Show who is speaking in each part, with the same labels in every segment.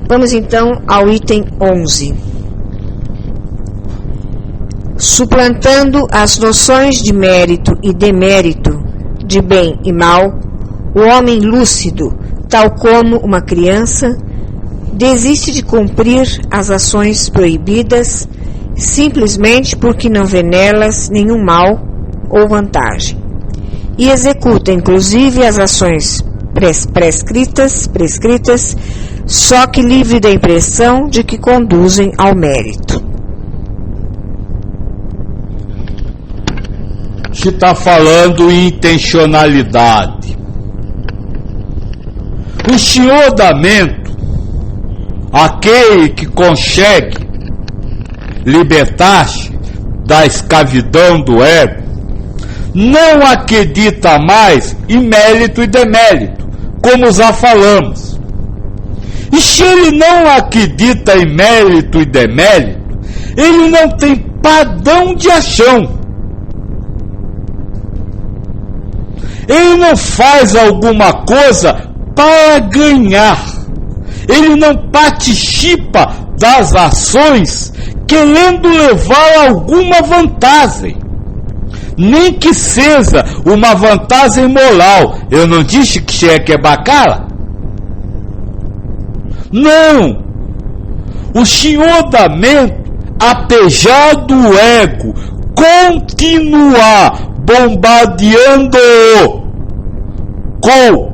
Speaker 1: Vamos então ao item 11. Suplantando as noções de mérito e demérito, de bem e mal, o homem lúcido, tal como uma criança, desiste de cumprir as ações proibidas simplesmente porque não vê nelas nenhum mal ou vantagem, e executa inclusive as ações prescritas, só que livre da impressão de que conduzem ao mérito.
Speaker 2: Que está falando em intencionalidade. O chiodamento, aquele que consegue libertar-se da escravidão do ego, não acredita mais em mérito e demérito, como já falamos. E se ele não acredita em mérito e demérito, ele não tem padrão de ação. Ele não faz alguma coisa para ganhar. Ele não participa das ações querendo levar alguma vantagem. Nem que seja uma vantagem moral. Eu não disse que você é bacana? Não. O chiodamento, apesar do ego continuar bombardeando com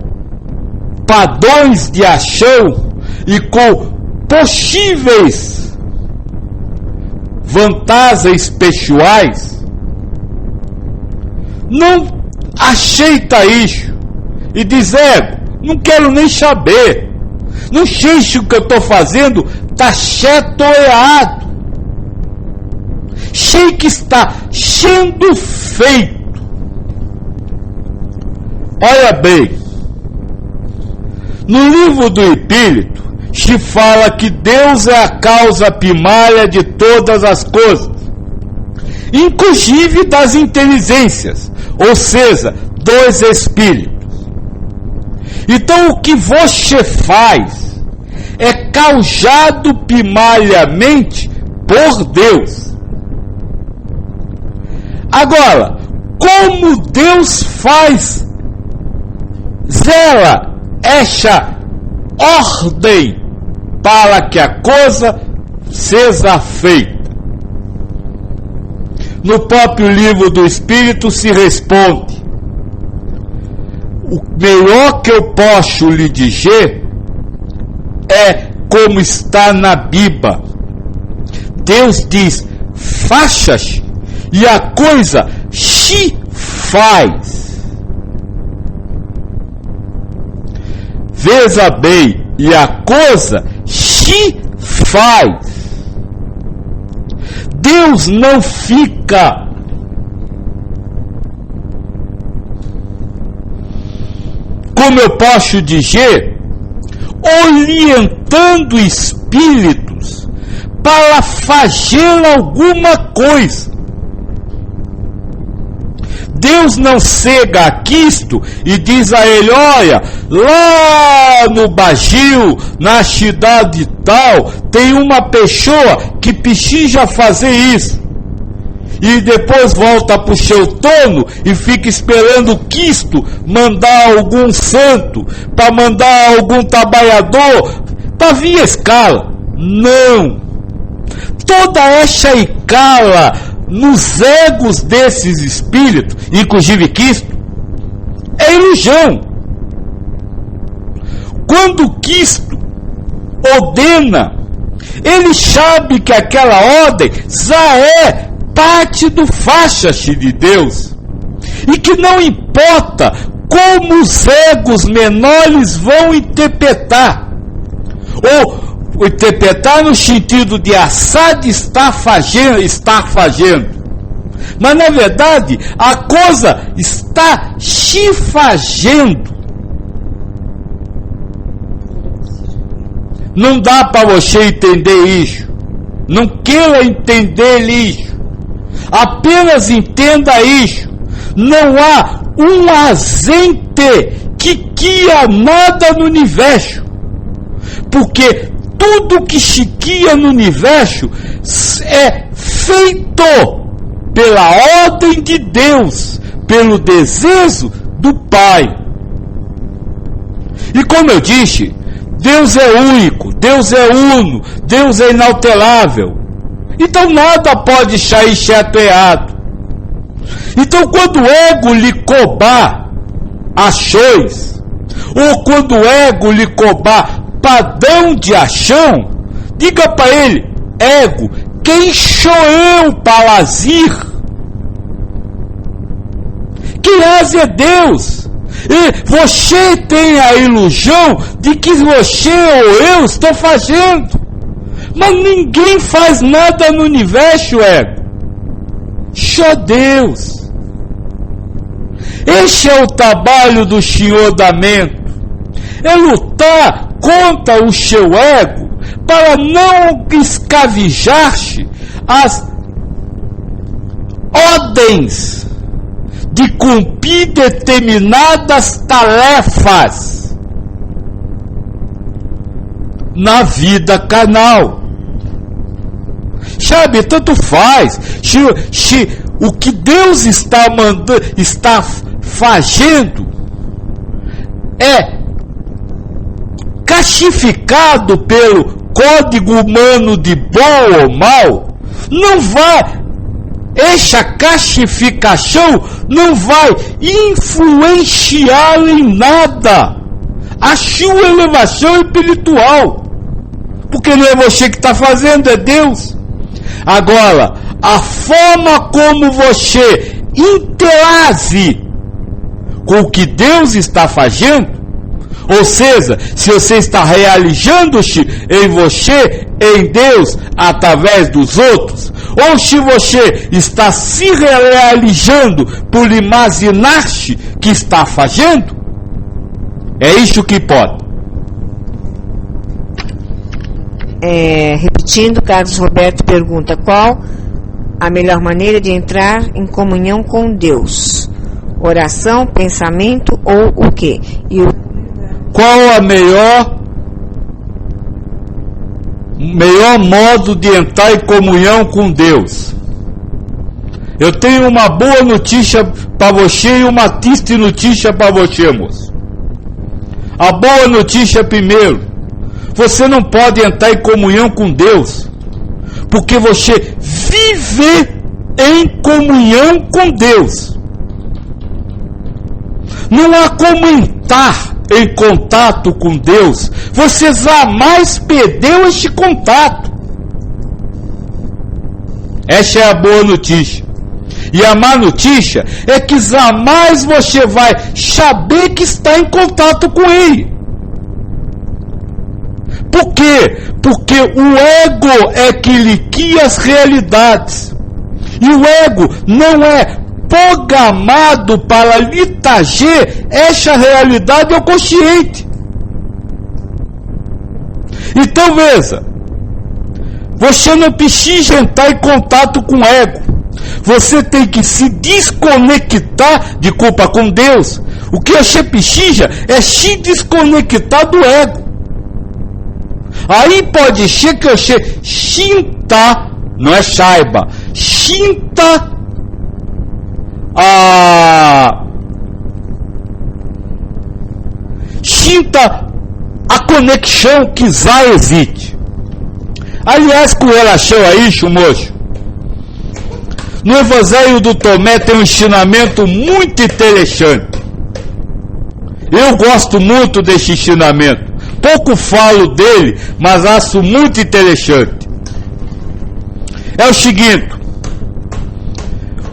Speaker 2: padrões de ação e com possíveis vantagens pessoais, não aceita isso e diz: ego, não quero nem saber, não sei se o que eu estou fazendo está certo ou errado, sei que está sendo feito. Olha bem, no livro do Espírito se fala que Deus é a causa primária de todas as coisas, inclusive das inteligências, ou seja, dos espíritos. Então o que você faz é causado primariamente por Deus. Agora, como Deus faz zela essa ordem para que a coisa seja feita? No próprio livro do Espírito se responde: o melhor que eu posso lhe dizer é como está na Bíblia. Deus diz: faça-se, e a coisa se faz. Veja bem, e a coisa se faz. Deus não fica como eu posso dizer, orientando espíritos para fazer alguma coisa. Deus não chega a Cristo e diz a ele: olha, lá no Brasil, na cidade tal, tem uma pessoa que precisa fazer isso. E depois volta para o seu trono e fica esperando Cristo mandar algum santo, para mandar algum trabalhador, para vir a escala. Não. Toda essa escala nos egos desses espíritos, inclusive Cristo, é ilusão. Quando Cristo ordena, ele sabe que aquela ordem já é parte do faça-se de Deus, e que não importa como os egos menores vão interpretar, ou interpretar no sentido de assar de estar fazendo, mas na verdade a coisa está se fazendo. Não dá para você entender isso, não queira entender isso, apenas entenda isso: não há um agente que cria nada no universo, porque tudo que chiqueia no universo é feito pela ordem de Deus, pelo desejo do Pai. E como eu disse, Deus é único, Deus é uno, Deus é inalterável. Então nada pode sair certo e errado. Então quando o ego lhe cobrar ações, ou quando o ego lhe cobrar padrão de ação, diga para ele: ego, quem sou eu para agir? Quem age é Deus. E você tem a ilusão de que você ou eu estou fazendo. Mas ninguém faz nada no universo, ego. Só Deus. Esse é o trabalho do Senhor da mente. É lutar contra o seu ego para não escavijar-se as ordens de cumprir determinadas tarefas na vida carnal. Sabe, tanto faz se o que Deus está mandando, está fazendo é classificado pelo código humano de bom ou mal, não vai, essa classificação não vai influenciar em nada a sua elevação espiritual, porque não é você que está fazendo, é Deus. Agora, a forma como você interage com o que Deus está fazendo, ou seja, se você está realizando-se em você, em Deus, através dos outros, ou se você está se realizando por imaginar-se que está fazendo, é isso que importa.
Speaker 1: Repetindo, Carlos Roberto pergunta: qual a melhor maneira de entrar em comunhão com Deus? Oração, pensamento ou o quê?
Speaker 2: Qual a melhor modo de entrar em comunhão com Deus? Eu tenho uma boa notícia para você e uma triste notícia para você, moço. A boa notícia primeiro: você não pode entrar em comunhão com Deus, porque você vive em comunhão com Deus. Não há como entrar em contato com Deus. Você jamais perdeu este contato. Essa é a boa notícia. E a má notícia é que jamais você vai saber que está em contato com Ele. Por quê? Porque o ego é que lhe cria as realidades. E o ego não é programado para lhe trazer essa realidade ao consciente. Então veja, você não precisa entrar em contato com o ego. Você tem que se desconectar de culpa com Deus. O que você precisa é se desconectar do ego. Aí pode ser que você sinta, não é saiba, sinta a conexão que já existe. Aliás, com relação a isso, moço, no Evangelho do Tomé tem um ensinamento muito interessante. Eu gosto muito desse ensinamento. Pouco falo dele, mas acho muito interessante. É o seguinte: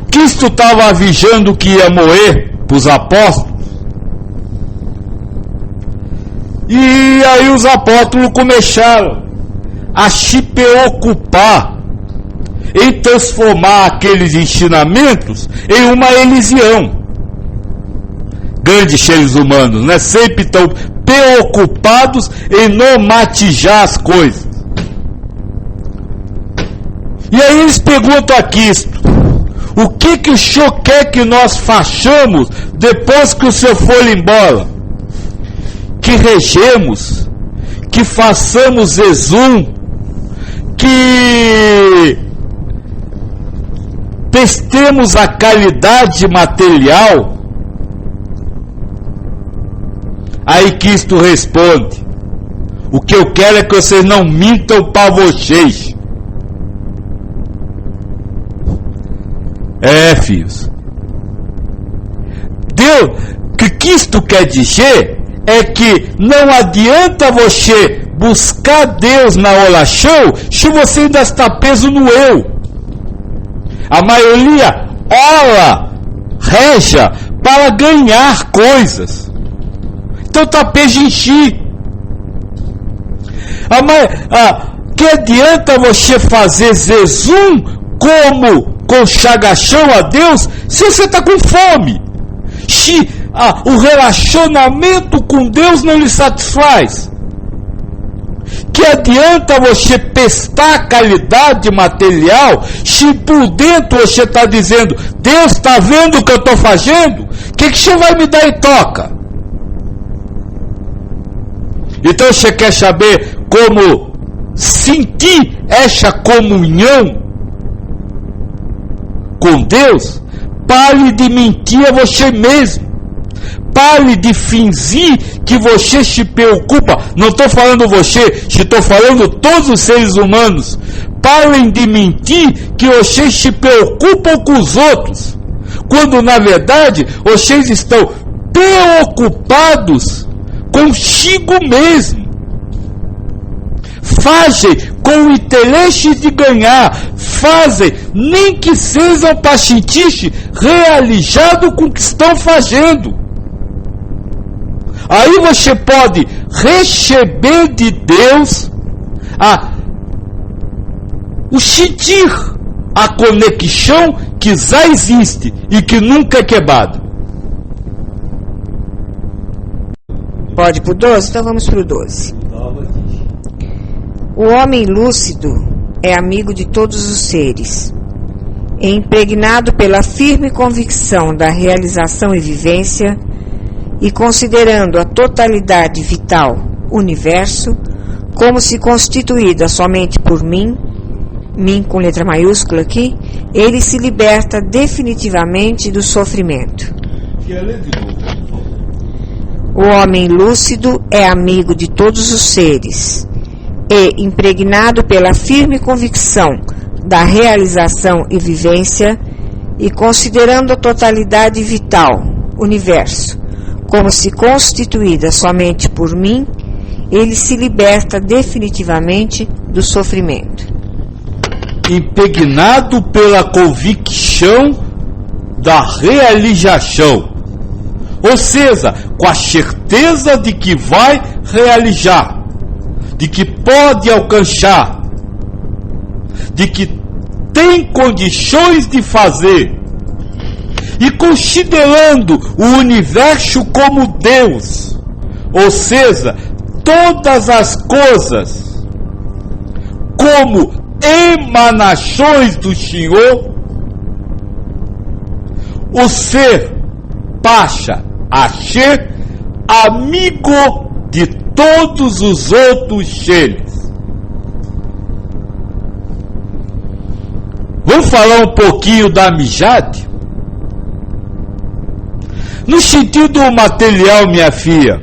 Speaker 2: Cristo estava avisando que ia morrer para os apóstolos, e aí os apóstolos começaram a se preocupar em transformar aqueles ensinamentos em uma religião. Grandes seres humanos, né? Sempre estão preocupados em normatizar as coisas. E aí eles perguntam a Cristo: o que o Senhor quer que nós façamos depois que o Senhor for embora? Que regemos, que façamos jejum, que testemos a qualidade material? Aí Cristo responde: o que eu quero é que vocês não mintam para vocês. Filhos, Deus, o que Cristo quer dizer é que não adianta você buscar Deus na oração se você ainda está preso no eu. A maioria ora, reza para ganhar coisas, então está preso em si. Que adianta você fazer jejum como consagração a Deus se você está com fome? Se o relacionamento com Deus não lhe satisfaz? Que adianta você prestar a qualidade material se por dentro você está dizendo: Deus está vendo o que eu estou fazendo? O que você vai me dar em troca? Então você quer saber como sentir essa comunhão com Deus? Pare de mentir a você mesmo. Pare de fingir que você se preocupa. Não estou falando você, estou falando todos os seres humanos. Parem de mentir que vocês se preocupam com os outros, quando na verdade vocês estão preocupados consigo mesmo. Fazem com o interesse de ganhar, fazem nem que sejam para sentir-se realizado com o que estão fazendo. Aí você pode receber de Deus o sentir, a conexão que já existe e que nunca é quebrada.
Speaker 1: Pode pro 12? Então vamos pro 12. O homem lúcido é amigo de todos os seres. É impregnado pela firme convicção da realização e vivência, e considerando a totalidade vital, universo, como se constituída somente por mim com letra maiúscula aqui, ele se liberta definitivamente do sofrimento. O homem lúcido é amigo de todos os seres, e impregnado pela firme convicção da realização e vivência, e considerando a totalidade vital, universo, como se constituída somente por mim, ele se liberta definitivamente do sofrimento.
Speaker 2: Impregnado pela convicção da realização, ou seja, com a certeza de que vai realizar, de que pode alcançar, de que tem condições de fazer, e considerando o universo como Deus, ou seja, todas as coisas como emanações do Senhor, o ser passa a ser amigo de todos os outros seres. Vamos falar um pouquinho da amizade? No sentido material, minha filha,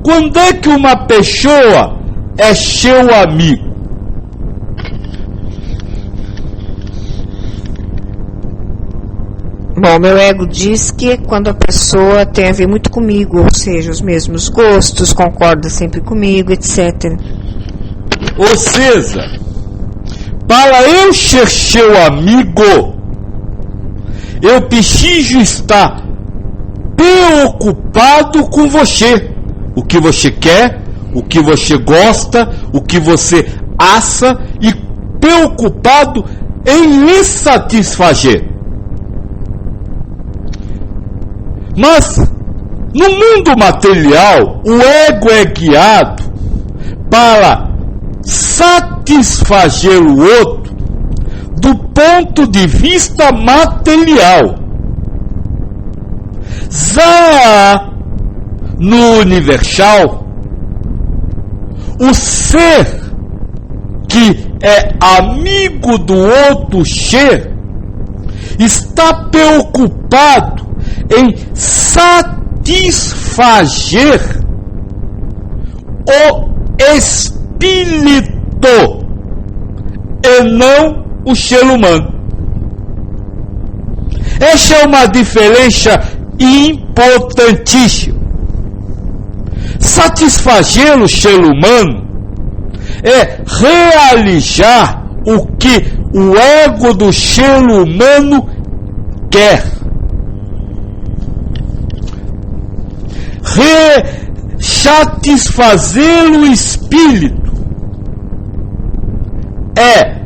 Speaker 2: quando é que uma pessoa é seu amigo?
Speaker 1: Bom, meu ego diz que é quando a pessoa tem a ver muito comigo, ou seja, os mesmos gostos, concorda sempre comigo, etc.
Speaker 2: Ou seja, para eu ser seu amigo, eu preciso estar preocupado com você. O que você quer, o que você gosta, o que você acha, e preocupado em lhe satisfazer. Mas no mundo material, o ego é guiado para satisfazer o outro do ponto de vista material. Já no universal, o ser que é amigo do outro ser está preocupado em satisfazer o espírito e não o ser humano. Essa é uma diferença importantíssima. Satisfazer o ser humano é realizar o que o ego do ser humano quer. Satisfazer o espírito é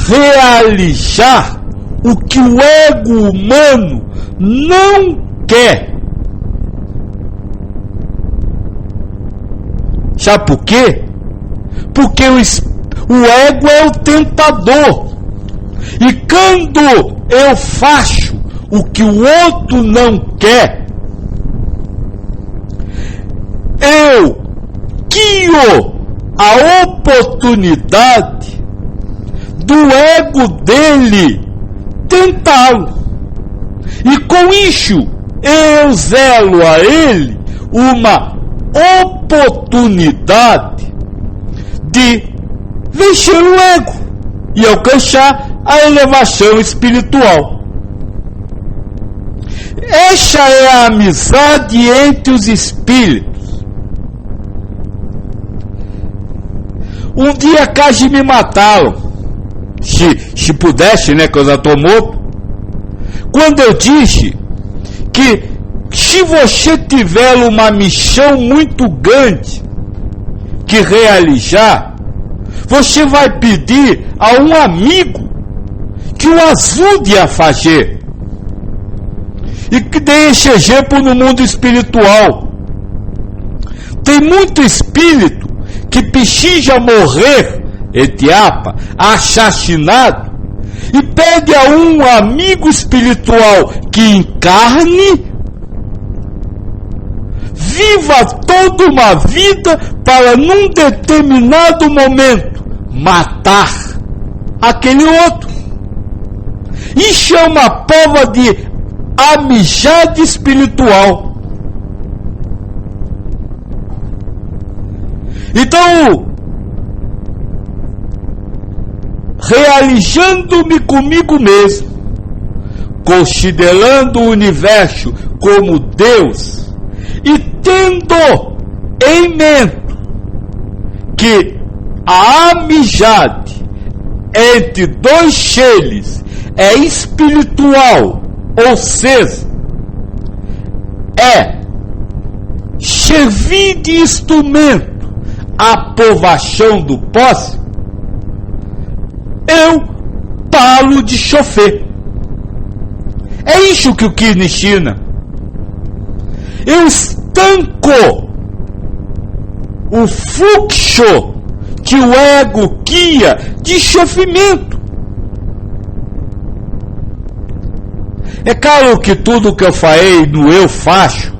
Speaker 2: realizar o que o ego humano não quer. Sabe por quê? Porque o ego é o tentador. E quando eu faço o que o outro não quer, eu crio a oportunidade do ego dele tentá-lo. E com isso, eu zelo a ele uma oportunidade de vencer o ego e alcançar a elevação espiritual. Essa é a amizade entre os espíritos. Um dia quase me mataram, se pudesse, né, que eu já estou morto, quando eu disse que se você tiver uma missão muito grande que realizar, você vai pedir a um amigo que o ajude a fazer. E que dê esse exemplo no mundo espiritual. Tem muito espírito que precisa morrer, etiapa, assassinado, e pede a um amigo espiritual que encarne, viva toda uma vida para num determinado momento matar aquele outro. Isso é uma prova de amizade espiritual. Então, realizando-me comigo mesmo, considerando o universo como Deus e tendo em mente que a amizade entre dois seres é espiritual, ou seja, é servir de instrumento à aprovação do próximo, eu paro de chofer. É isso que o Krishna ensina. Eu estanco o fluxo que o ego cria de sofrimento. É claro que tudo que eu falei no eu faço,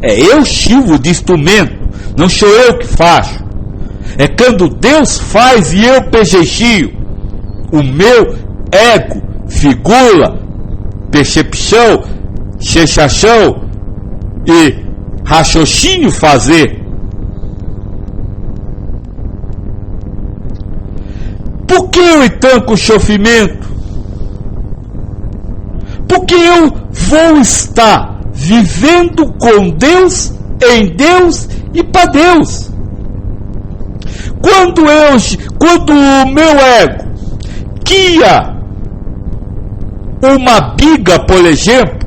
Speaker 2: eu sirvo de instrumento, não sou eu que faço. É quando Deus faz e eu presencio, o meu ego, figura, percepção, sensação e raciocínio fazer. Por que eu estanco o sofrimento? Porque eu vou estar vivendo com Deus, em Deus e para Deus. Quando o meu ego cria uma briga, por exemplo,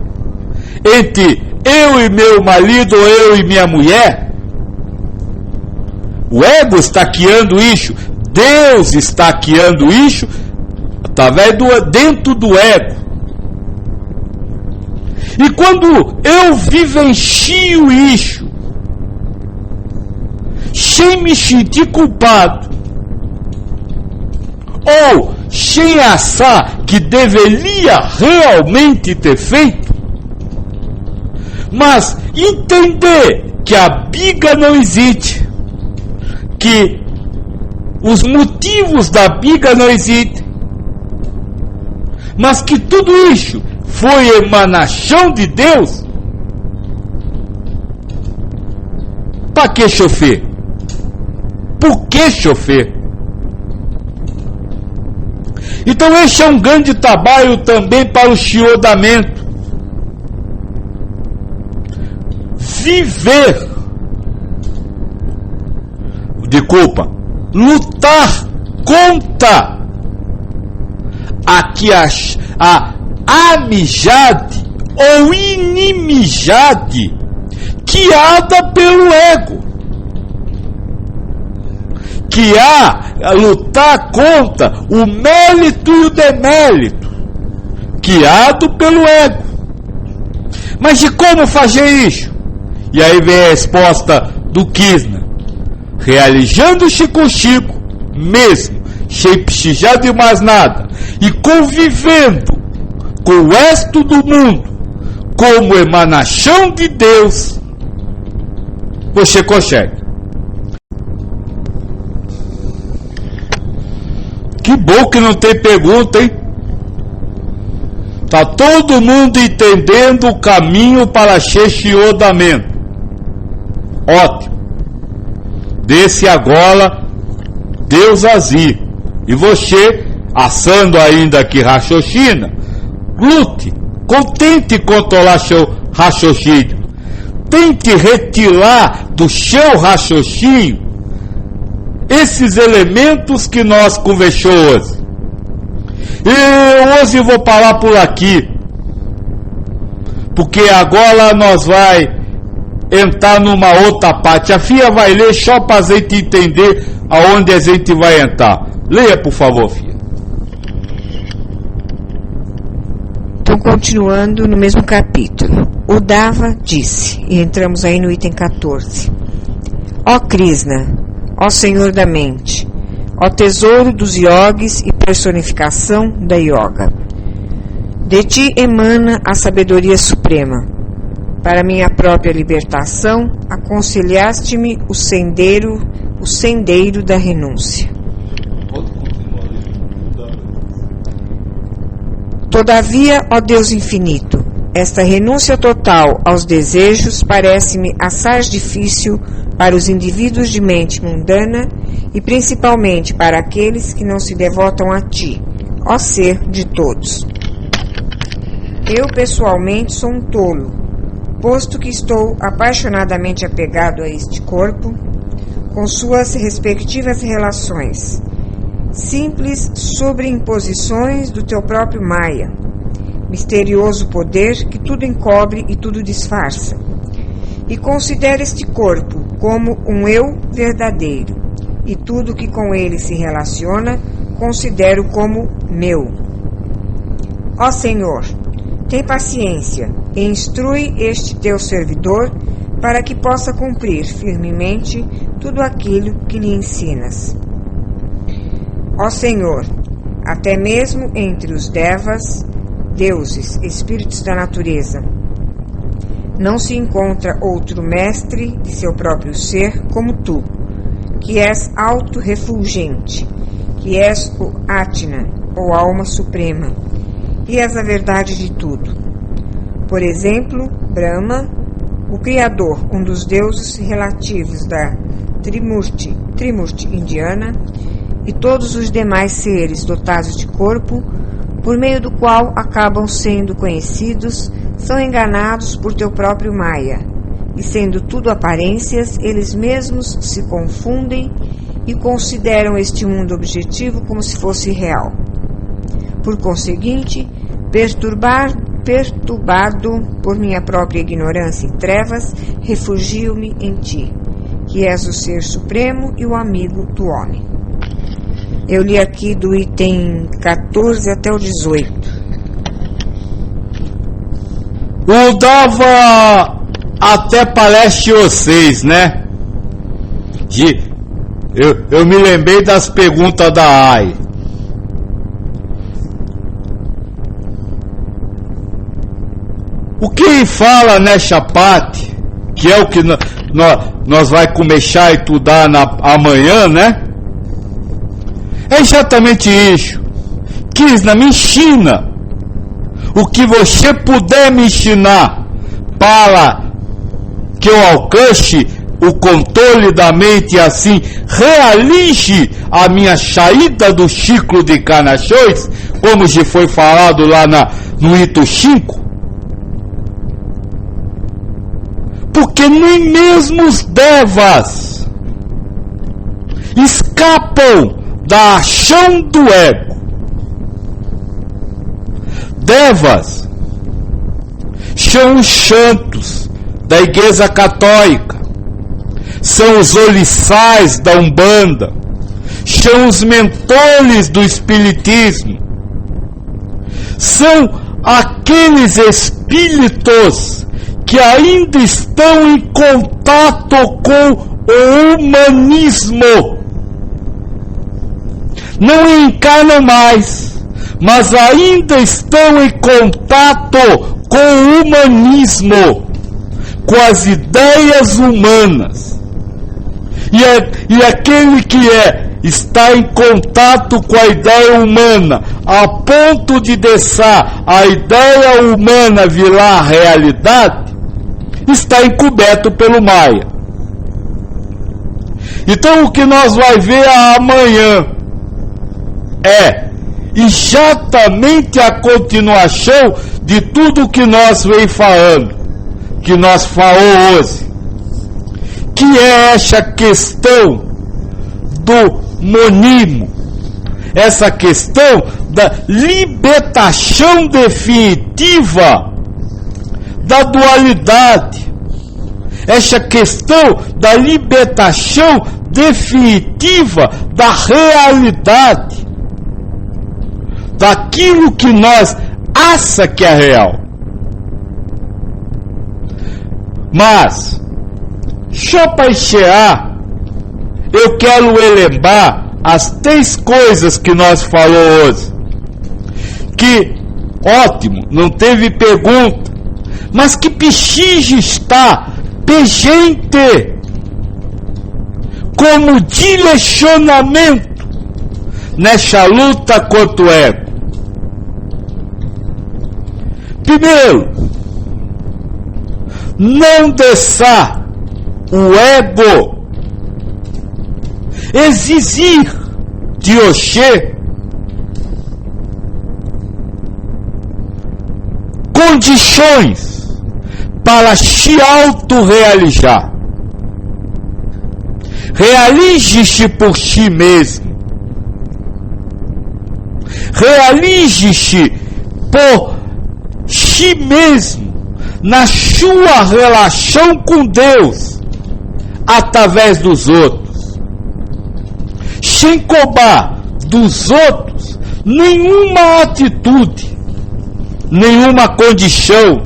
Speaker 2: entre eu e meu marido, ou eu e minha mulher, o ego está criando isso, Deus está criando isso através dentro do ego. E quando eu vivencio isso, sem me sentir culpado, ou sem achar que deveria realmente ter feito, mas entender que a briga não existe, que os motivos da briga não existem. Mas que tudo isso foi emanação de Deus. Para que chover? Por que chover? Então este é um grande trabalho também para o chiodamento. Lutar contra a amizade ou inimizade criada pelo ego. Que há lutar contra o mérito e o demérito criado pelo ego. Mas de como fazer isso? E aí vem a resposta do Krishna: realizando-se consigo mesmo, sem precisar de mais nada, e convivendo com o resto do mundo como emanação de Deus, você consegue. Que bom que não tem pergunta, hein? Tá todo mundo entendendo o caminho para chiodamento. Ótimo. Desse agora Deus azir. E você, assando ainda que raciocina, lute, contente controlar seu raciocínio. Tente retirar do seu raciocínio esses elementos que nós conversamos hoje. E hoje eu vou parar por aqui, porque agora nós vai entrar numa outra parte. A Fia vai ler só para a gente entender aonde a gente vai entrar. Leia, por favor, Fia.
Speaker 1: Então, continuando no mesmo capítulo. Uddhava disse, e entramos aí no item 14: Ó Krishna, ó Senhor da mente, ó tesouro dos yogis e personificação da yoga, de ti emana a sabedoria suprema. Para minha própria libertação, aconselhaste-me o sendeiro da renúncia. Todavia, ó Deus infinito, esta renúncia total aos desejos parece-me assaz difícil para os indivíduos de mente mundana e principalmente para aqueles que não se devotam a ti, ó ser de todos. Eu pessoalmente sou um tolo, posto que estou apaixonadamente apegado a este corpo, com suas respectivas relações, simples sobreimposições do teu próprio Maya, misterioso poder que tudo encobre e tudo disfarça, e considero este corpo como um eu verdadeiro, e tudo que com ele se relaciona considero como meu. Ó Senhor, tem paciência e instrui este teu servidor para que possa cumprir firmemente tudo aquilo que lhe ensinas. Ó Senhor, até mesmo entre os devas, deuses, espíritos da natureza, não se encontra outro mestre de seu próprio ser como tu, que és auto-refulgente, que és o Atna, ou alma suprema, e és a verdade de tudo. Por exemplo, Brahma, o Criador, um dos deuses relativos da Trimurti indiana, e todos os demais seres dotados de corpo, por meio do qual acabam sendo conhecidos, são enganados por teu próprio Maya, e sendo tudo aparências, eles mesmos se confundem e consideram este mundo objetivo como se fosse real. Por conseguinte, perturbado por minha própria ignorância e trevas, refugio-me em ti, que és o ser supremo e o amigo do homem. Eu li aqui do item 14 até o 18.
Speaker 2: O Dava até parece vocês, né? Eu me lembrei das perguntas da AI. O que fala nessa parte, que é o que nós vai começar a estudar amanhã, né? É exatamente isso. Krishna, me ensina o que você puder me ensinar para que eu alcance o controle da mente e assim realize a minha saída do ciclo de encarnações, como já foi falado lá no item 5. Porque nem mesmo os devas escapam da ação do ego. Devas são os santos da Igreja Católica, são os orixás da Umbanda, são os mentores do Espiritismo, são aqueles espíritos que ainda estão em contato com o humanismo. Não encarnam mais, mas ainda estão em contato com o humanismo, com as ideias humanas. E aquele que está em contato com a ideia humana, a ponto de deixar a ideia humana virar realidade, está encoberto pelo Maya. Então o que nós vai ver amanhã é exatamente a continuação de tudo que nós vem falando, que nós falamos hoje, que é essa questão do monismo, essa questão da libertação definitiva da dualidade, essa questão da libertação definitiva da realidade, daquilo que nós acha que é real. Mas só para encerrar, eu quero lembrar as 3 coisas que nós falamos hoje, que ótimo, não teve pergunta, mas que precisa estar presente como direcionamento nessa luta contra o ego. Primeiro, não deixar o ego exigir de você condições para se autorrealizar. Realize-se por si mesmo. Realize-se por si mesmo na sua relação com Deus, através dos outros, sem cobrar dos outros nenhuma atitude, nenhuma condição,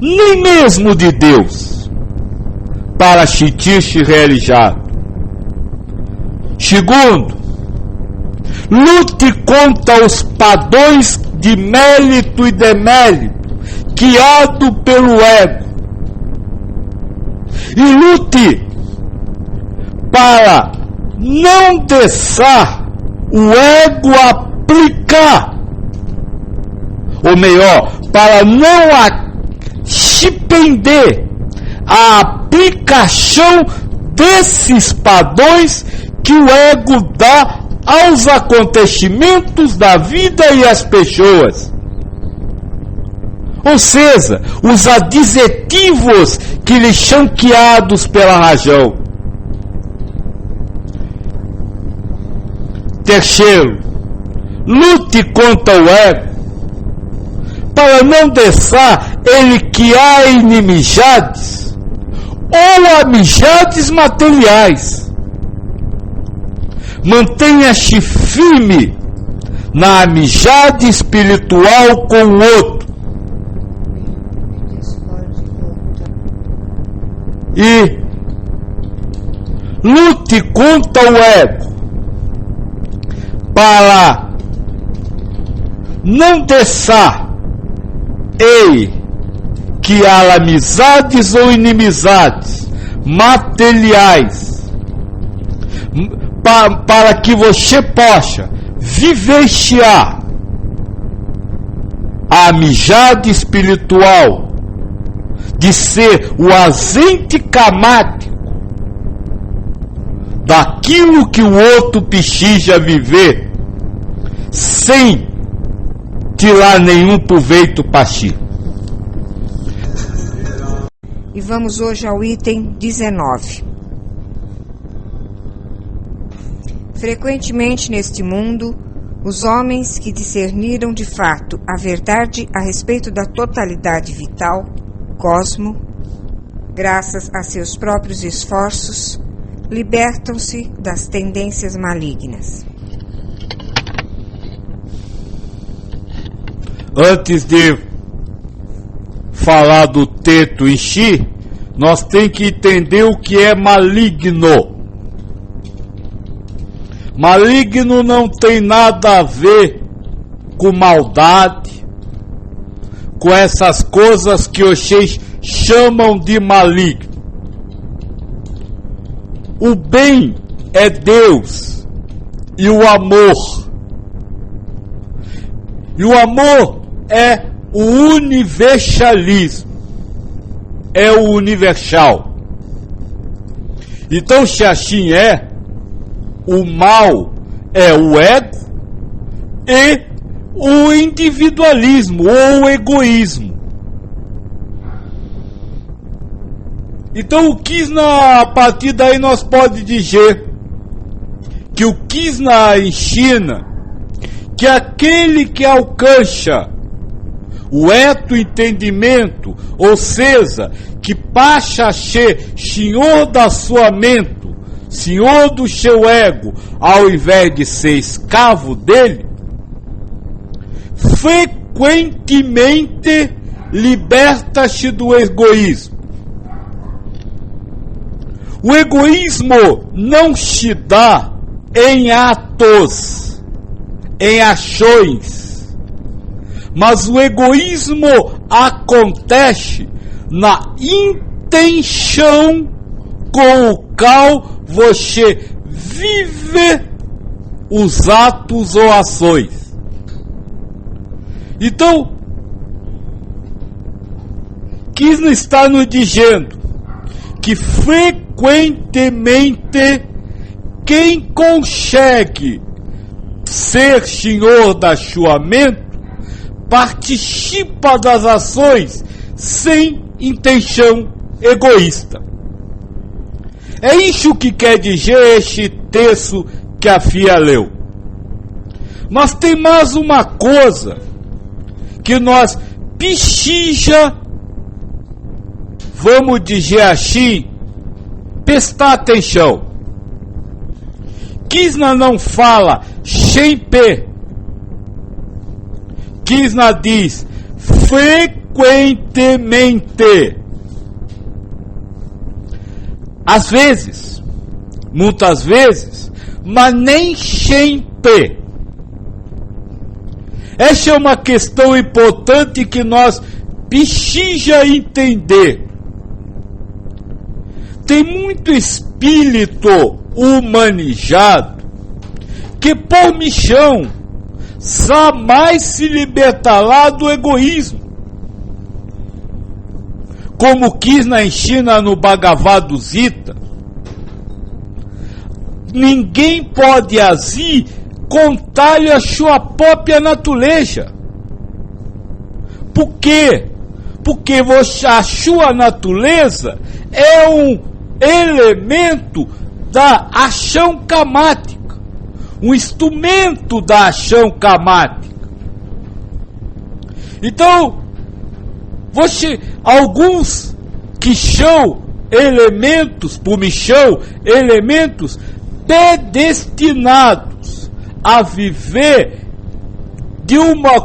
Speaker 2: nem mesmo de Deus, para sentir-se realizado. Segundo, lute contra os padrões de mérito e demérito criado pelo ego, e lute para não deixar o ego aplicar, ou melhor, para não se prender à aplicação desses padrões que o ego dá aos acontecimentos da vida e às pessoas. Ou seja, os adjetivos que lhes são criados pela razão. Terceiro, lute contra o ego para não deixar ele criar inimizades ou amizades materiais. Mantenha-se firme na amizade espiritual com o outro. E lute contra o ego para não deixar ele criar amizades ou inimizades materiais, para que você possa vivenciar a amizade espiritual de ser o agente camático daquilo que o outro precisa viver, sem tirar nenhum proveito para si.
Speaker 1: E vamos hoje ao item 19. Frequentemente neste mundo, os homens que discerniram de fato a verdade a respeito da totalidade vital, cosmo, graças a seus próprios esforços, libertam-se das tendências malignas.
Speaker 2: Antes de falar do teto em si, nós temos que entender o que é maligno. Maligno não tem nada a ver com maldade, com essas coisas que vocês chamam de maligno. O bem é Deus e o amor. E o amor é o universalismo. É o universal. Então, se assim é, o mal é o ego e o individualismo ou o egoísmo. Então o Krishna, a partir daí nós podemos dizer que o Krishna ensina que aquele que alcança o eto entendimento, ou seja, que passa a ser senhor da sua mente, senhor do seu ego, ao invés de ser escravo dele, frequentemente liberta-se do egoísmo. O egoísmo não se dá em atos, em ações, mas o egoísmo acontece na intenção com o qual você vive os atos ou ações. Então, Krishna está nos dizendo que frequentemente quem consegue ser senhor da sua mente participa das ações sem intenção egoísta. É isso que quer dizer este texto que a Fia leu. Mas tem mais uma coisa que nós precisa, vamos dizer assim, prestar atenção. Krishna não fala sempre. Krishna diz frequentemente. Às vezes, muitas vezes, mas nem sempre. Essa é uma questão importante que nós precisamos entender. Tem muito espírito humanizado que por missão jamais se libertará do egoísmo. Como Krishna ensina no Bhagavad Gita, ninguém pode agir contrário à sua própria natureza. Por quê? Porque a sua natureza é um elemento da ação kamática, um instrumento da ação kamática. Então, alguns que são elementos, por missão, elementos predestinados a viver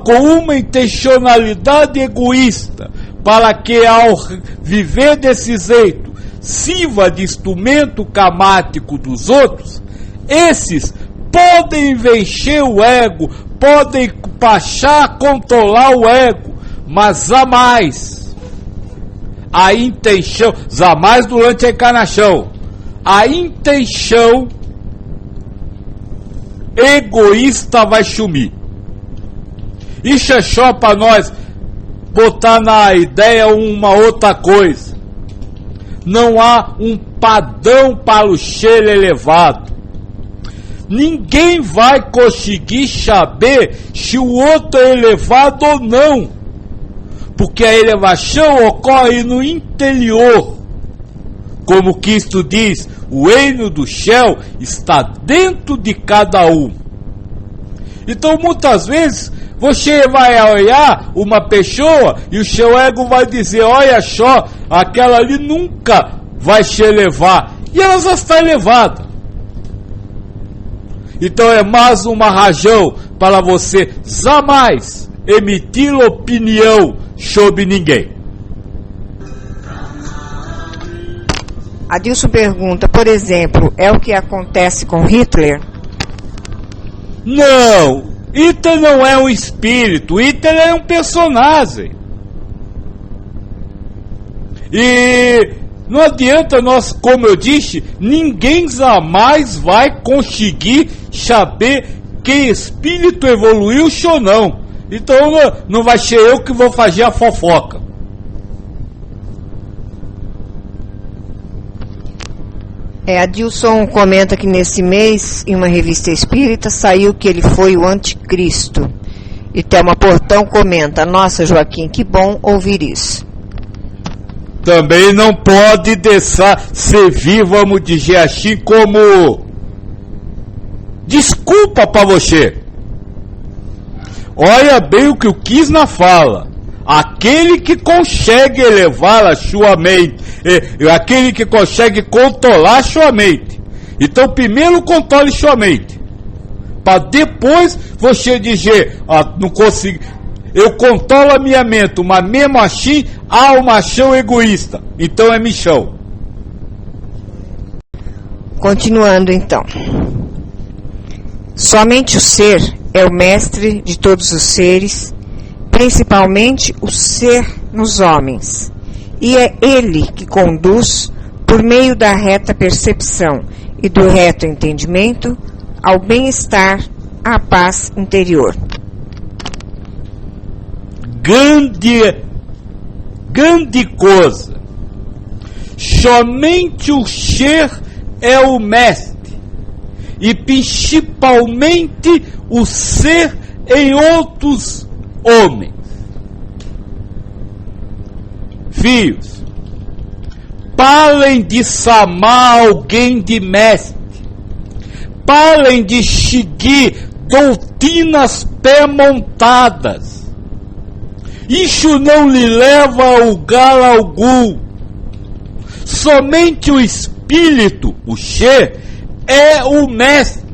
Speaker 2: com uma intencionalidade egoísta, para que ao viver desse jeito sirva de instrumento kamático dos outros, esses podem vencer o ego, podem passar a controlar o ego, mas jamais a intenção, jamais durante a encarnação, a intenção egoísta vai sumir. Isso é só para nós botar na ideia uma outra coisa. Não há um padrão para o cheiro elevado. Ninguém vai conseguir saber se o outro é elevado ou não, porque a elevação ocorre no interior. Como Cristo diz, o reino do céu está dentro de cada um. Então muitas vezes você vai olhar uma pessoa e o seu ego vai dizer: olha só, aquela ali nunca vai se elevar, e ela já está elevada. Então é mais uma razão para você jamais emitir opinião sobre ninguém.
Speaker 1: Adilson pergunta, por exemplo, é o que acontece com Hitler?
Speaker 2: Não, Hitler não é um espírito, Hitler é um personagem. E não adianta nós, como eu disse, ninguém jamais vai conseguir saber que espírito evoluiu ou não. Então não vai ser eu que vou fazer a fofoca.
Speaker 1: Adilson comenta que nesse mês, em uma revista espírita, saiu que ele foi o anticristo. E Thelma Portão comenta: nossa, Joaquim, que bom ouvir isso.
Speaker 2: Também não pode deixar servir, vamos dizer assim, como desculpa para você. Olha bem o que o Krishna fala. Aquele que consegue elevar a sua mente, aquele que consegue controlar a sua mente. Então primeiro controle sua mente, para depois você dizer: não consigo, eu controlo a minha mente, mas mesmo assim há uma ação egoísta, então é missão.
Speaker 1: Continuando então, somente o ser é o mestre de todos os seres, principalmente o ser nos homens, e é ele que conduz, por meio da reta percepção e do reto entendimento, ao bem-estar, à paz interior. Grande coisa. Somente o ser é o mestre, e principalmente o ser em outros homens. Filhos, parem de chamar alguém de mestre, parem de seguir doutrinas pré-montadas. Isso não lhe leva a lugar algum. Somente o espírito, o ser, é o mestre.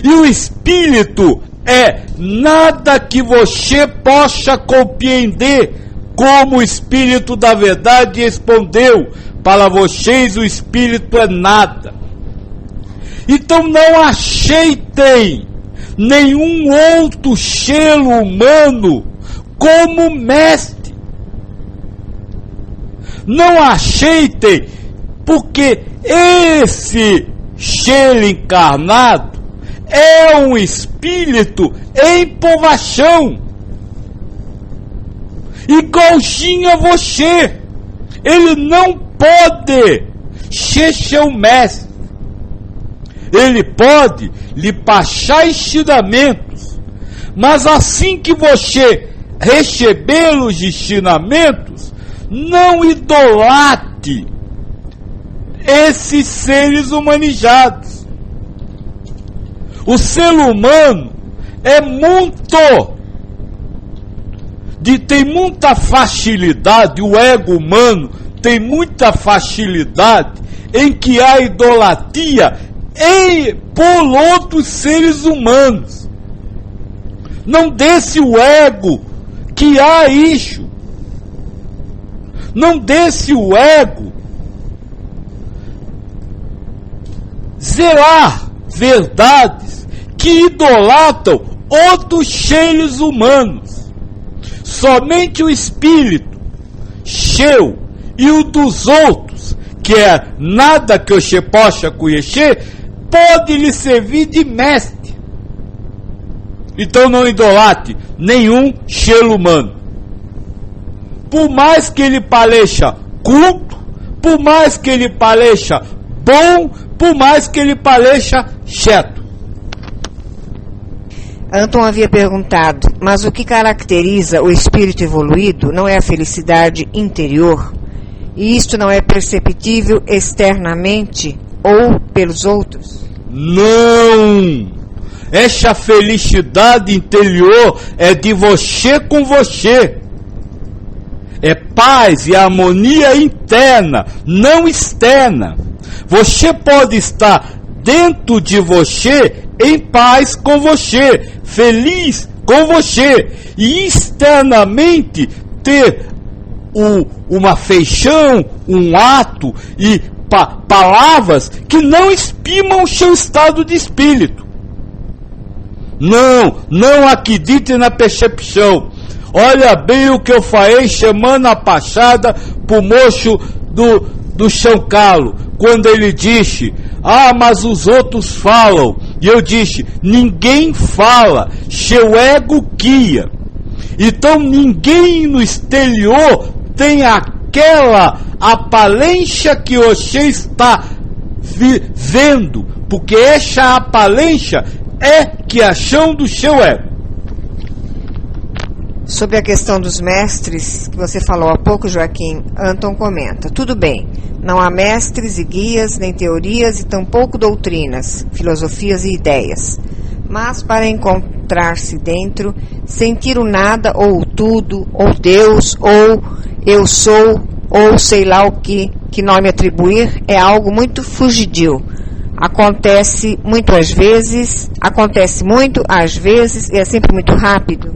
Speaker 1: E o espírito é nada que você possa compreender, como o espírito da verdade respondeu: para vocês o espírito é nada. Então não aceitem nenhum outro ser humano como mestre. Não aceitem, porque esse ser encarnado é um espírito em povoação, igualzinho a você. Ele não pode ser seu mestre. Ele pode lhe passar ensinamentos, mas assim que você receber os ensinamentos, não idolatre esses seres humanizados. O ser humano tem muita facilidade, o ego humano tem muita facilidade em que há idolatria por outros seres humanos. Não deixe o ego que há isso. Não deixe o ego zelar verdades que idolatram outros seres humanos. Somente o espírito seu e o dos outros, que é nada que você possa conhecer,
Speaker 2: pode lhe servir de mestre. Então não idolatre nenhum ser humano. Por mais que ele pareça culto, por mais que ele pareça bom, por mais que ele pareça certo.
Speaker 1: Anton havia perguntado, mas o que caracteriza o espírito evoluído não é a felicidade interior? E isto não é perceptível externamente ou pelos outros?
Speaker 2: Não! Essa felicidade interior é de você com você. É paz e harmonia interna, não externa. Você pode estar dentro de você, em paz com você, feliz com você, e externamente ter uma feição, um ato e palavras que não exprimam o seu estado de espírito. Não acredite na percepção. Olha bem o que eu falei semana passada pro moço do São Carlos, quando ele disse, mas os outros falam. E eu disse, ninguém fala, seu ego guia. Então ninguém no exterior tem aquela aparência que você está vendo, porque essa aparência é que a ação do seu ego.
Speaker 1: Sobre a questão dos mestres, que você falou há pouco, Joaquim, Anton comenta, tudo bem, não há mestres e guias, nem teorias e tampouco doutrinas, filosofias e ideias. Mas para encontrar-se dentro, sentir o nada ou o tudo, ou Deus, ou eu sou, ou sei lá o que nome atribuir, é algo muito fugidio. Acontece muito às vezes e é sempre muito rápido.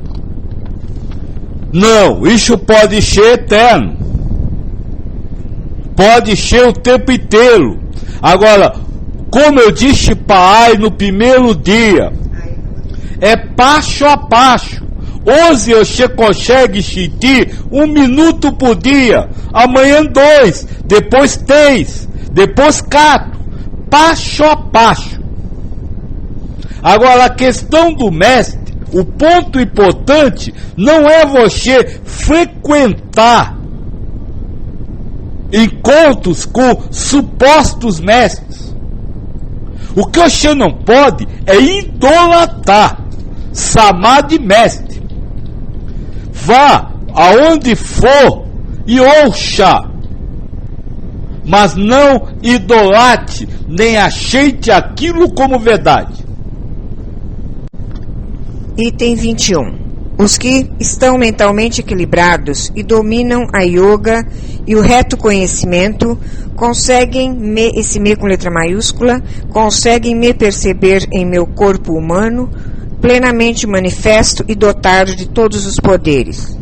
Speaker 2: Não, isso pode ser eterno. Pode ser o tempo inteiro. Agora, como eu disse para no primeiro dia, é passo a passo. Hoje você consegue sentir 1 minuto por dia, amanhã 2, depois 3, depois 4, passo a passo. Agora a questão do mestre, o ponto importante não é você frequentar encontros com supostos mestres. O que você não pode é idolatrar, chamar de mestre. Vá aonde for e ouça, mas não idolate nem aceite aquilo como verdade.
Speaker 1: Item 21. Os que estão mentalmente equilibrados e dominam a yoga e o reto conhecimento conseguem esse me com letra maiúscula, conseguem me perceber em meu corpo humano, plenamente manifesto e dotado de todos os poderes.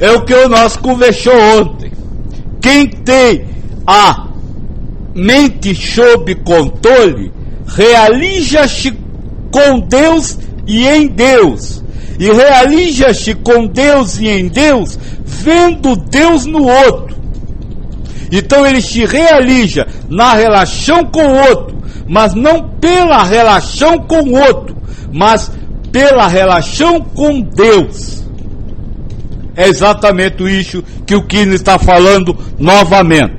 Speaker 2: É o que nós conversamos ontem. Quem tem a mente sob controle, realiza-se com Deus e em Deus. E realiza-se com Deus e em Deus, vendo Deus no outro. Então ele se realiza na relação com o outro, mas não pela relação com o outro, mas pela relação com Deus. É exatamente isso que o Kino está falando novamente.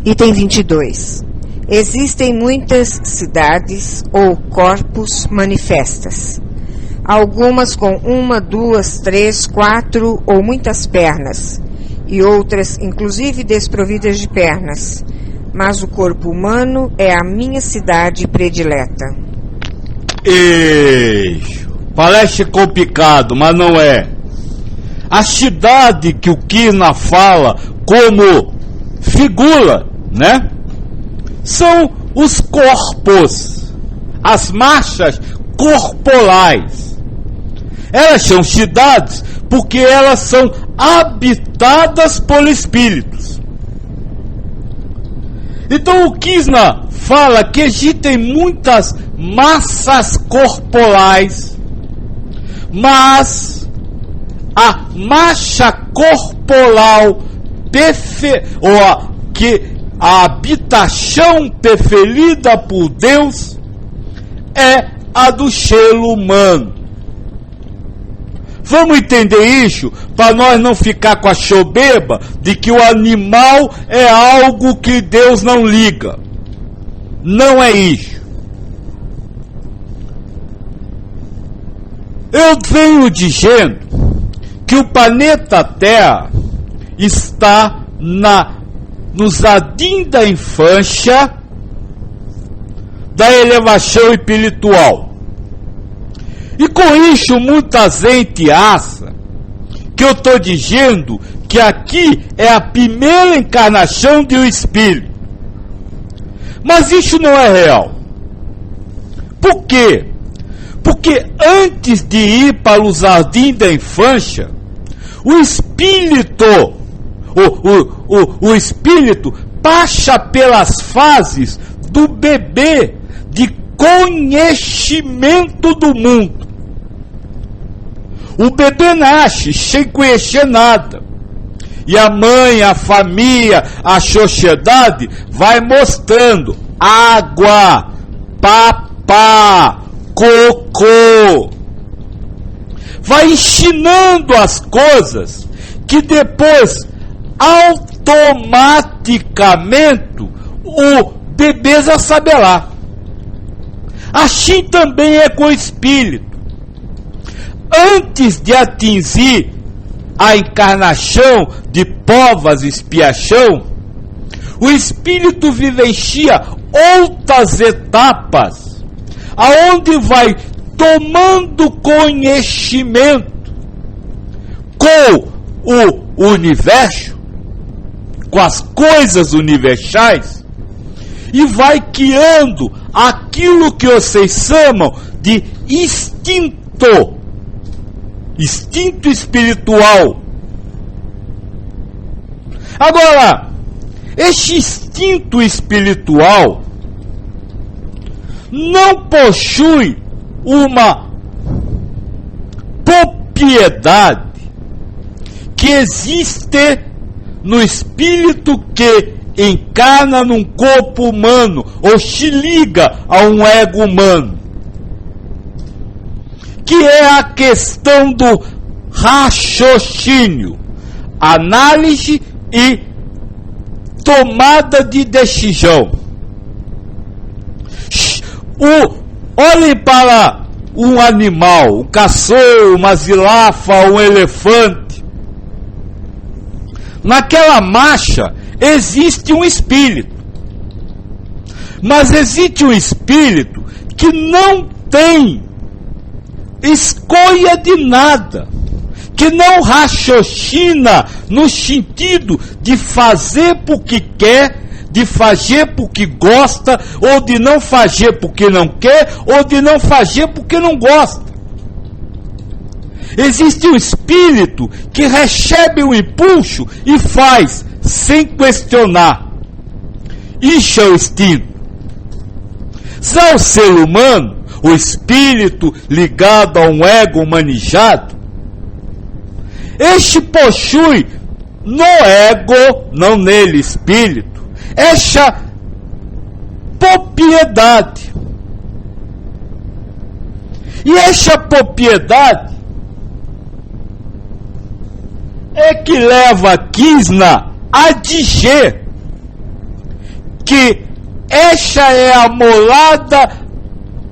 Speaker 1: Item 22. Existem muitas cidades ou corpos manifestas, algumas com 1, 2, 3, 4 ou muitas pernas, e outras inclusive desprovidas de pernas, mas o corpo humano é a minha cidade predileta.
Speaker 2: Parece complicado, mas não é. A cidade que o Kina fala como figura, né? São os corpos, as massas corporais. Elas são cidades porque elas são habitadas por espíritos. Então o Krishna fala que existem muitas massas corporais, mas a massa corporal que a habitação preferida por Deus é a do ser humano. Vamos entender isso para nós não ficar com a soberba de que o animal é algo que Deus não liga. Não é isso. Eu venho dizendo que o planeta Terra está no jardim da infância da elevação espiritual. E com isso muita gente acha que eu estou dizendo que aqui é a primeira encarnação de um espírito. Mas isso não é real. Por quê? Porque antes de ir para o jardim da infância, o espírito passa pelas fases do bebê de conhecimento do mundo. O bebê nasce sem conhecer nada. E a mãe, a família, a sociedade vai mostrando água, papá, cocô. Vai ensinando as coisas que depois, automaticamente, o bebê já saberá. Assim também é com o espírito. Antes de atingir a encarnação de provas e expiação, o espírito vivencia outras etapas, aonde vai tomando conhecimento com o universo, com as coisas universais, e vai criando aquilo que vocês chamam de instinto espiritual. Agora, este instinto espiritual não possui uma propriedade que existe no espírito que encarna num corpo humano ou se liga a um ego humano, que é a questão do raciocínio, análise e tomada de decisão. Olhem para um animal, um cachorro, uma girafa, um elefante. Naquela marcha existe um espírito, mas existe um espírito que não tem escolha de nada, que não raciocina no sentido de fazer porque quer, de fazer porque gosta, ou de não fazer porque não quer, ou de não fazer porque não gosta. Existe um espírito que recebe o impulso e faz sem questionar. Isso é o instinto. Já o ser humano, o espírito ligado a um ego humanizado, este possui no ego, não nele espírito, essa propriedade. E essa propriedade é que leva Krishna a dizer que essa é a morada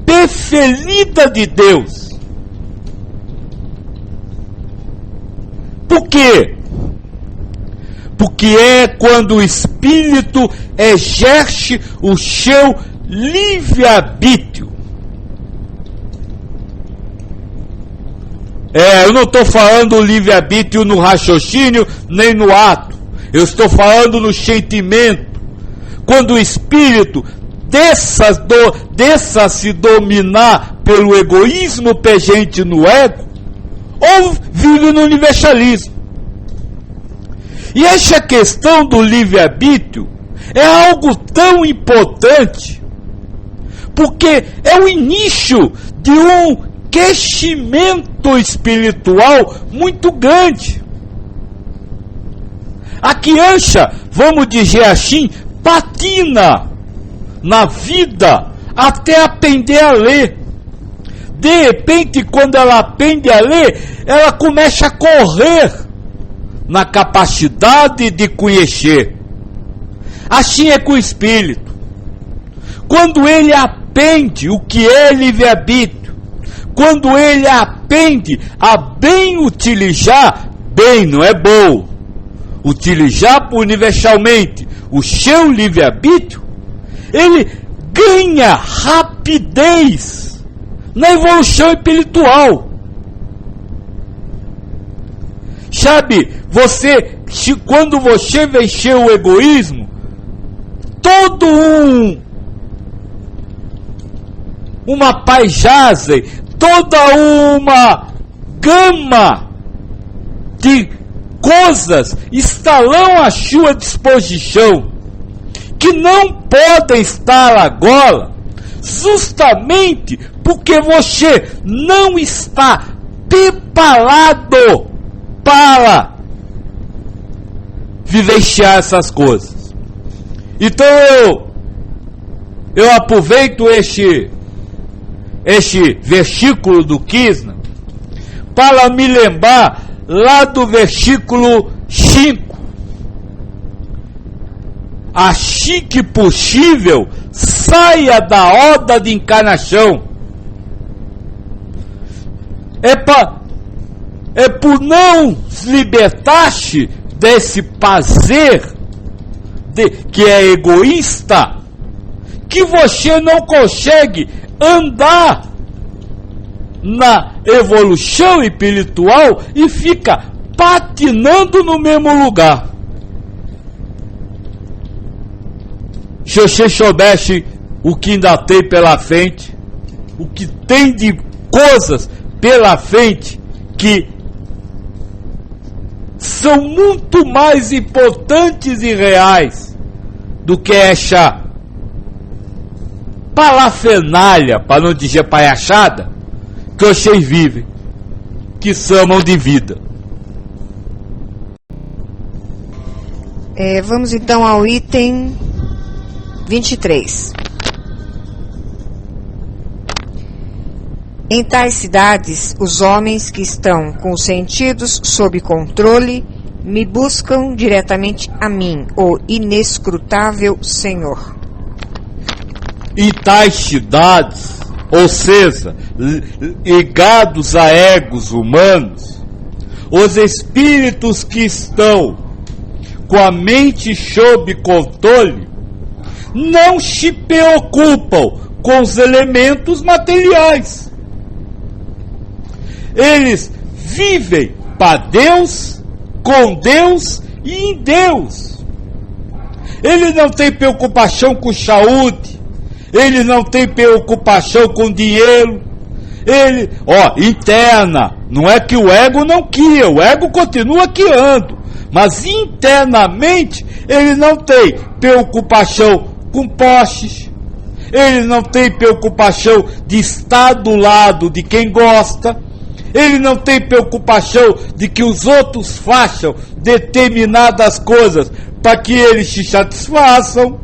Speaker 2: preferida de Deus. Por quê? Porque é quando o espírito exerce o seu livre-arbítrio. Eu não estou falando livre-arbítrio no raciocínio, nem no ato. Eu estou falando no sentimento. Quando o espírito deixa se dominar pelo egoísmo presente no ego, ou vive no universalismo. E essa questão do livre-arbítrio é algo tão importante, porque é o início de um crescimento espiritual muito grande. A criança, vamos dizer assim, patina na vida até aprender a ler. De repente, quando ela aprende a ler, ela começa a correr na capacidade de conhecer. Assim é com o espírito. Quando ele aprende o que é livre-arbítrio, quando ele aprende a bem utilizar, bem não é bom, utilizar universalmente o seu livre-arbítrio, ele ganha rapidez na evolução espiritual. Sabe, quando você vencer o egoísmo, todo uma paisagem, toda uma gama de coisas estarão à sua disposição, que não podem estar agora, justamente porque você não está preparado para vivenciar essas coisas. Então eu aproveito este versículo do Krishna para me lembrar lá do versículo 5. Assim que possível, saia da roda de encarnação. É por não libertar-se desse prazer que é egoísta, que você não consegue andar na evolução espiritual e fica patinando no mesmo lugar. Se você soubesse o que ainda tem pela frente, o que tem de coisas pela frente que são muito mais importantes e reais do que essa parafernália, para não dizer palhaçada, que vocês vivem, que chamam de vida.
Speaker 1: Vamos então ao item 23. Em tais cidades, os homens que estão com os sentidos sob controle me buscam diretamente a mim, o inescrutável Senhor.
Speaker 2: Em tais cidades, ou seja, ligados a egos humanos, os espíritos que estão com a mente sob controle não se preocupam com os elementos materiais. Eles vivem para Deus, com Deus e em Deus. Eles não têm preocupação com saúde, eles não têm preocupação com dinheiro. Ele, interna, não é que o ego não queira, o ego continua criando, mas internamente ele não tem preocupação com posses, ele não tem preocupação de estar do lado de quem gosta, ele não tem preocupação de que os outros façam determinadas coisas para que eles se satisfaçam.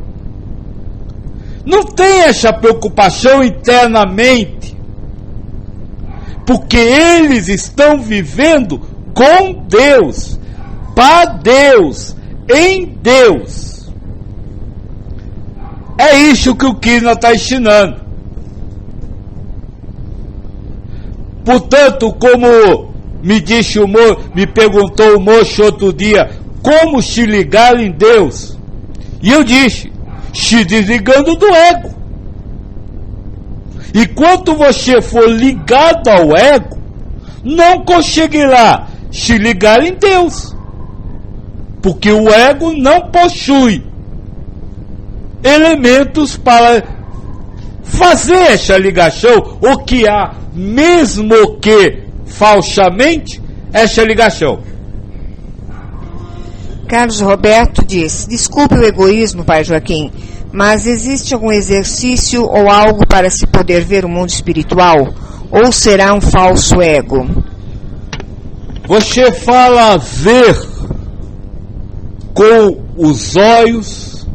Speaker 2: Não tem essa preocupação internamente, porque eles estão vivendo com Deus, para Deus, em Deus. É isso que o Krishna está ensinando. Portanto, como me perguntou o moço outro dia, como se ligar em Deus? E eu disse, se desligando do ego. E quando você for ligado ao ego, não conseguirá se ligar em Deus. Porque o ego não possui elementos para fazer essa ligação, ou que há, mesmo que falsamente, essa ligação.
Speaker 1: Carlos Roberto diz: desculpe o egoísmo, pai Joaquim, mas existe algum exercício ou algo para se poder ver o mundo espiritual? Ou será um falso ego?
Speaker 2: Você fala ver com os olhos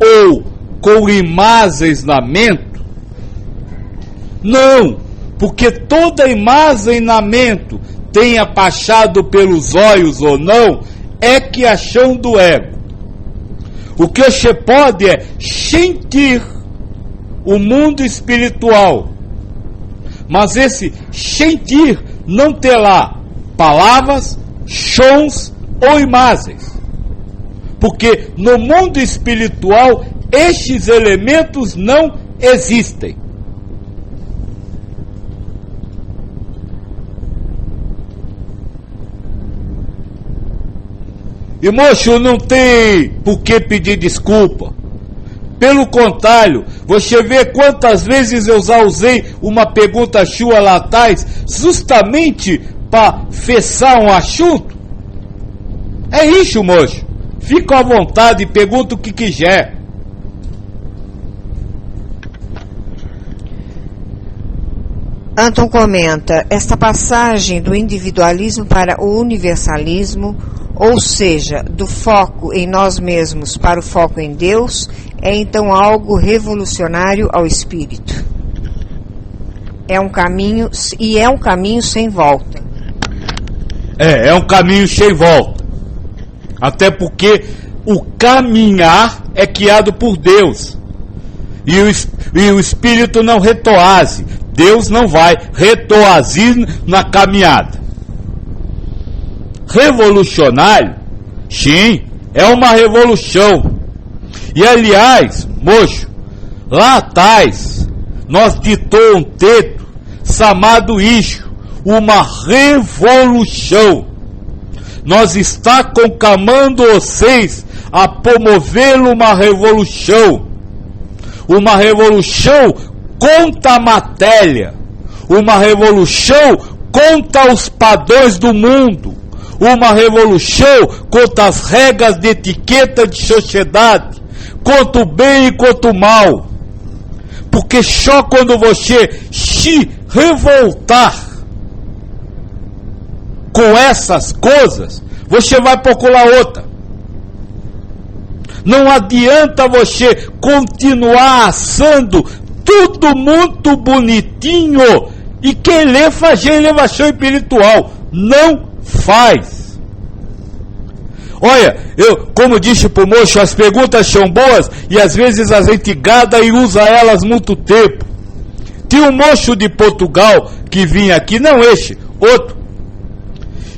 Speaker 2: ou com imagens na mente? Não, porque toda imagem na mente, tenha passado pelos olhos ou não, é que a chão do ego. O que você pode é sentir o mundo espiritual, mas esse sentir não terá palavras, sons ou imagens, porque no mundo espiritual estes elementos não existem. E moço, não tem por que pedir desculpa. Pelo contrário, você vê quantas vezes eu já usei uma pergunta sua lá atrás, justamente para fechar um assunto. É isso, moço. Fica à vontade e pergunta o que quiser.
Speaker 1: Anton comenta, esta passagem do individualismo para o universalismo, ou seja, do foco em nós mesmos para o foco em Deus, é então algo revolucionário ao espírito. É um caminho sem volta.
Speaker 2: É um caminho sem volta. Até porque o caminhar é guiado por Deus. E o espírito não retroage. Deus não vai retroagir na caminhada. Revolucionário, sim, é uma revolução. E aliás, moço, lá atrás, nós ditou um texto chamado isso, uma revolução. Nós está conclamando vocês a promover uma revolução contra a matéria, uma revolução contra os padrões do mundo, uma revolução contra as regras de etiqueta de sociedade, contra o bem e contra o mal. Porque só quando você se revoltar com essas coisas, você vai procurar outra. Não adianta você continuar assando tudo muito bonitinho e querer fazer elevação espiritual. Não faz. Olha, eu, como disse pro moço, as perguntas são boas e às vezes a gente gada e usa elas muito tempo. Tinha um moço de Portugal que vinha aqui, não este, outro,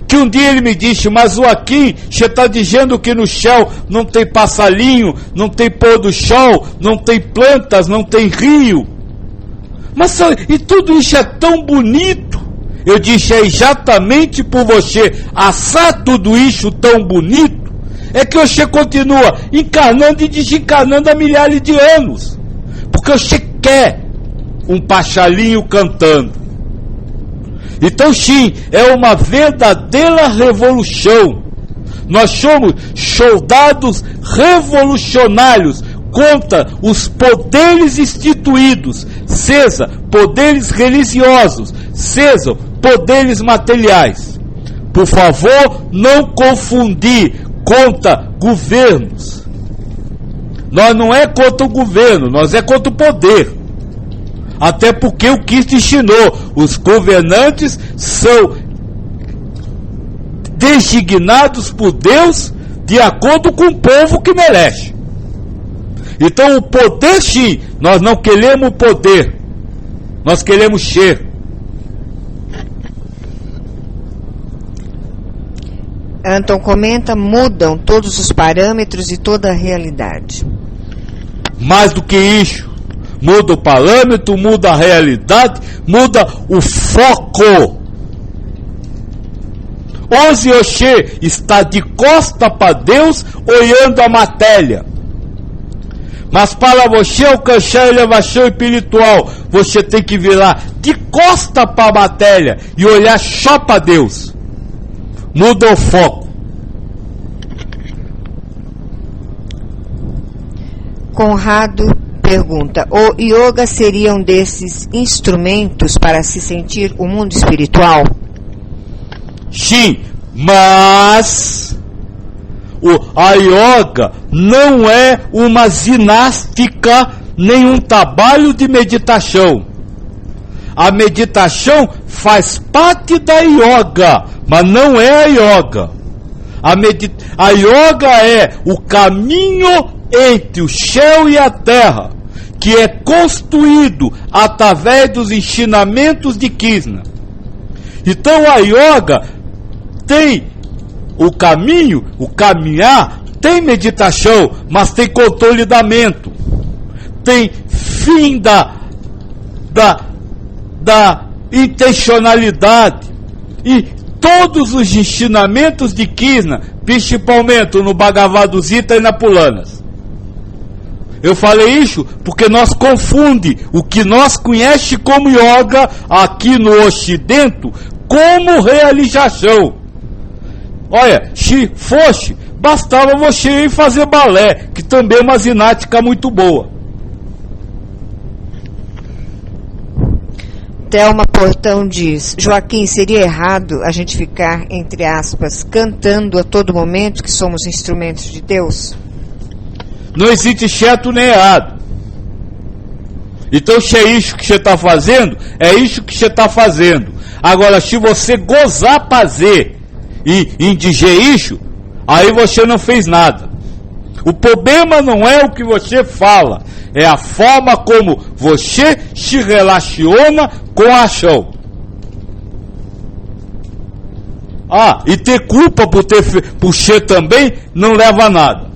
Speaker 2: que um dia ele me disse, mas aqui você está dizendo que no céu não tem passarinho, não tem pôr do sol, não tem plantas, não tem rio, mas e tudo isso é tão bonito. Eu disse, é exatamente por você assar tudo isso tão bonito, é que você continua encarnando e desencarnando há milhares de anos, porque você quer um passarinho cantando. Então sim, é uma verdadeira revolução. Nós somos soldados revolucionários contra os poderes instituídos, seja poderes religiosos, sejam poderes materiais. Por favor, não confundir contra governos. Nós não é contra o governo, nós é contra o poder. Até porque o Cristo ensinou, os governantes são designados por Deus de acordo com o povo que merece. Então o poder sim, nós não queremos poder, nós queremos ser.
Speaker 1: Anton comenta, mudam todos os parâmetros e toda a realidade.
Speaker 2: Mais do que isso, muda o parâmetro, muda a realidade, muda o foco. Hoje você está de costa para Deus, olhando a matéria. Mas para você alcançar a elevação espiritual, você tem que virar de costa para a matéria e olhar só para Deus. Muda o foco.
Speaker 1: Conrado pergunta, o yoga seria um desses instrumentos para se sentir o mundo espiritual?
Speaker 2: Sim, mas a yoga não é uma ginástica, nem um trabalho de meditação. A meditação faz parte da yoga, mas não é a yoga. A yoga é o caminho entre o céu e a terra, que é construído através dos ensinamentos de Krishna. Então a yoga tem o caminho, o caminhar, tem meditação, mas tem controle da mente, tem fim da intencionalidade, e todos os ensinamentos de Krishna, principalmente no Bhagavad Gita e na Puranas. Eu falei isso porque nós confundimos o que nós conhecemos como yoga aqui no Ocidente como realização. Olha, se fosse, bastava você ir fazer balé, que também é uma ginástica muito boa.
Speaker 1: Thelma Portão diz: Joaquim, seria errado a gente ficar, entre aspas, cantando a todo momento que somos instrumentos de Deus?
Speaker 2: Não existe certo nem errado. Então, se é isso que você está fazendo, é isso que você está fazendo. Agora, se você gozar fazer e indiger isso, aí você não fez nada. O problema não é o que você fala, é a forma como você se relaciona com a ação. E ter culpa por ser também não leva a nada.